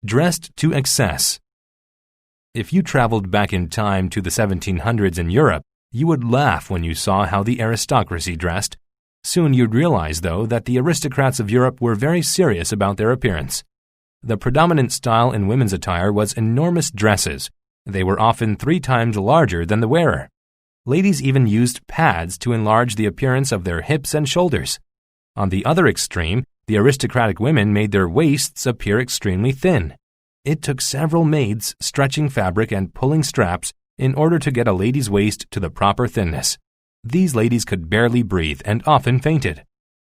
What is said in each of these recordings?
Dressed to excess. If you traveled back in time to the 1700s in Europe, you would laugh when you saw how the aristocracy dressed. Soon you'd realize, though, that the aristocrats of Europe were very serious about their appearance. The predominant style in women's attire was enormous dresses. They were often 3 times larger than the wearer. Ladies even used pads to enlarge the appearance of their hips and shoulders. On the other extreme, the aristocratic women made their waists appear extremely thin. It took several maids stretching fabric and pulling straps in order to get a lady's waist to the proper thinness. These ladies could barely breathe and often fainted.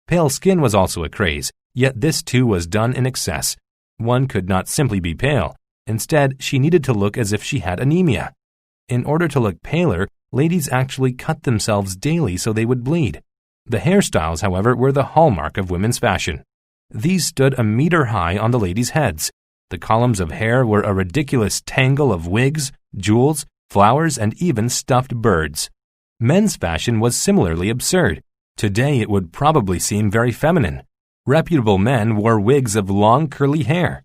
Pale skin was also a craze, yet this too was done in excess. One could not simply be pale. Instead, she needed to look as if she had anemia. In order to look paler, ladies actually cut themselves daily so they would bleed. The hairstyles, however, were the hallmark of women's fashion. These stood a meter high on the ladies' heads. The columns of hair were a ridiculous tangle of wigs, jewels, flowers, and even stuffed birds. Men's fashion was similarly absurd. Today it would probably seem very feminine. Reputable men wore wigs of long curly hair.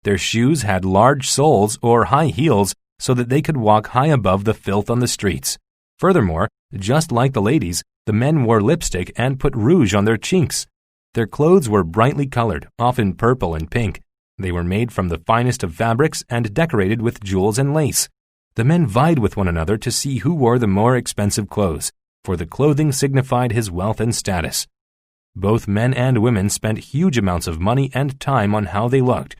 Their shoes had large soles or high heels so that they could walk high above the filth on the streets. Furthermore, just like the ladies, the men wore lipstick and put rouge on their cheeks. Their clothes were brightly colored, often purple and pink. They were made from the finest of fabrics and decorated with jewels and lace. The men vied with one another to see who wore the more expensive clothes, for the clothing signified his wealth and status. Both men and women spent huge amounts of money and time on how they looked.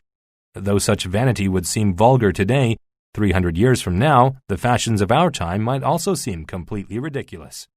Though such vanity would seem vulgar today, 300 years from now, the fashions of our time might also seem completely ridiculous.